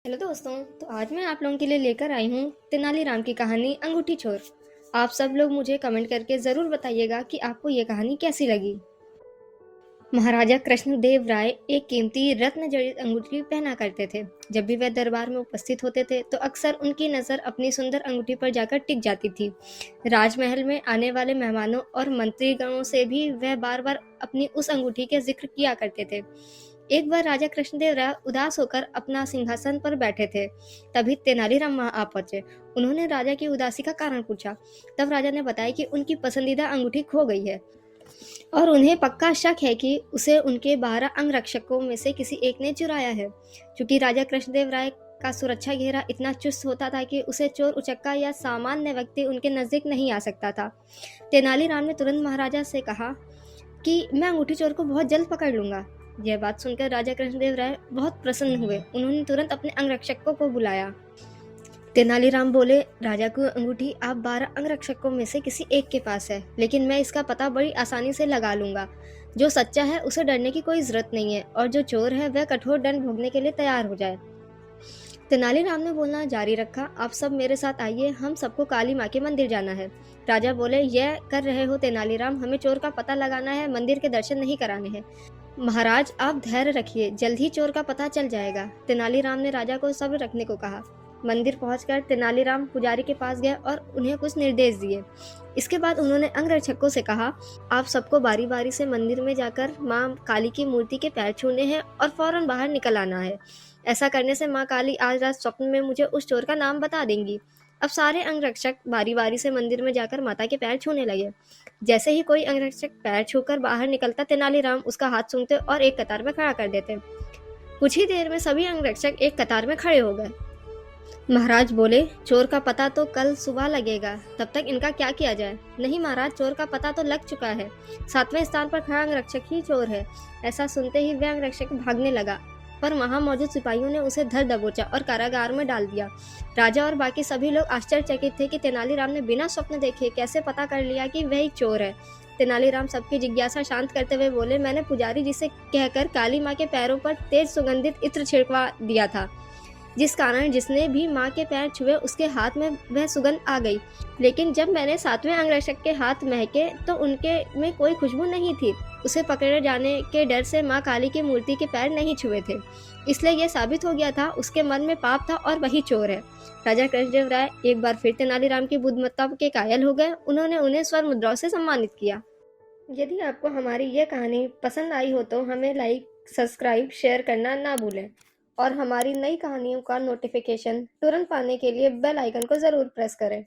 Hello दोस्तों। तो आज मैं आप लोगों के लिए लेकर आई हूँ तेनालीराम की कहानी अंगूठी चोर। आप सब लोग मुझे कमेंट करके ज़रूर बताइएगा कि आपको ये कहानी कैसी लगी। महाराजा कृष्णदेव राय एक कीमती रत्न जड़ित अंगूठी पहना करते थे। जब भी वह दरबार में उपस्थित होते थे तो अक्सर उनकी नज़र अपनी सुंदर अंगूठी पर जाकर टिक जाती थी। राजमहल में आने वाले मेहमानों और मंत्रीगणों से भी वह बार बार अपनी उस अंगूठी के जिक्र किया करते थे। एक बार राजा कृष्णदेव राय उदास होकर अपना सिंहासन पर बैठे थे। तभी तेनालीराम वहां आ पहुंचे। उन्होंने राजा की उदासी का कारण पूछा। तब राजा ने बताया कि उनकी पसंदीदा अंगूठी खो गई है और उन्हें पक्का शक है कि उसे उनके 12 अंगरक्षकों में से किसी एक ने चुराया है। चूंकि राजा कृष्णदेव राय का सुरक्षा घेरा इतना चुस्त होता था कि उसे चोर उचक्का या सामान्य व्यक्ति उनके नजदीक नहीं आ सकता था। तेनालीराम ने तुरंत महाराजा से कहा कि मैं अंगूठी चोर को बहुत जल्द पकड़ लूंगा। यह बात सुनकर राजा कृष्णदेव राय बहुत प्रसन्न हुए। उन्होंने तुरंत अपने अंगरक्षकों को बुलाया। तेनालीराम बोले, राजा की अंगूठी आप 12 अंगरक्षकों में से किसी एक के पास है, लेकिन मैं इसका पता बड़ी आसानी से लगा लूंगा। जो सच्चा है उसे डरने की कोई जरूरत नहीं है और जो चोर है वह कठोर दंड भोगने के लिए तैयार हो जाए। तेनालीराम ने बोलना जारी रखा, आप सब मेरे साथ आइए, हम सबको काली माँ के मंदिर जाना है। राजा बोले, यह कर रहे हो तेनालीराम, हमें चोर का पता लगाना है, मंदिर के दर्शन नहीं कराने हैं। महाराज आप धैर्य रखिए, जल्द ही चोर का पता चल जाएगा। तेनालीराम ने राजा को सब्र रखने को कहा। मंदिर पहुंचकर तेनालीराम पुजारी के पास गए और उन्हें कुछ निर्देश दिए। इसके बाद उन्होंने अंगरक्षकों से कहा, आप सबको बारी बारी से मंदिर में जाकर माँ काली की मूर्ति के पैर छूने हैं और फौरन बाहर निकल आना है। ऐसा करने से माँ काली आज रात स्वप्न में मुझे उस चोर का नाम बता देंगी। अब सारे अंगरक्षक बारी बारी से मंदिर में जाकर माता के पैर छूने लगे। जैसे ही कोई अंगरक्षक पैर छूकर बाहर निकलता, तेनालीराम उसका हाथ सूंघते और एक कतार में खड़ा कर देते। कुछ ही देर में सभी अंगरक्षक एक कतार में खड़े हो गए। महाराज बोले, चोर का पता तो कल सुबह लगेगा, तब तक इनका क्या किया जाए। नहीं महाराज, चोर का पता तो लग चुका है, 7वें स्थान पर खड़ा अंगरक्षक ही चोर है। ऐसा सुनते ही वह अंगरक्षक भागने लगा, पर वहां मौजूद सिपाहियों ने उसे धर दबोचा और कारागार में डाल दिया। राजा और बाकी सभी लोग आश्चर्यचकित थे कि तेनालीराम ने बिना स्वप्न देखे कैसे पता कर लिया कि वही चोर है। तेनालीराम सबकी जिज्ञासा शांत करते हुए बोले, मैंने पुजारी जी से कहकर काली माँ के पैरों पर तेज सुगंधित इत्र छिड़कवा दिया था, जिस कारण जिसने भी माँ के पैर छुए उसके हाथ में वह सुगंध आ गई। लेकिन जब मैंने 7वें अंगरक्षक के हाथ महके तो उनके में कोई खुशबू नहीं थी। उसे पकड़े जाने के डर से माँ काली की मूर्ति के पैर नहीं छुए थे, इसलिए यह साबित हो गया था उसके मन में पाप था और वही चोर है। राजा कृष्णदेव राय एक बार फिर तेनालीराम की बुद्धिमत्ता के कायल हो गए। उन्होंने उन्हें स्वर्ण मुद्राओं से सम्मानित किया। यदि आपको हमारी यह कहानी पसंद आई हो तो हमें लाइक, सब्सक्राइब, शेयर करना ना भूलें और हमारी नई कहानियों का नोटिफिकेशन तुरंत पाने के लिए बेल आइकन को ज़रूर प्रेस करें।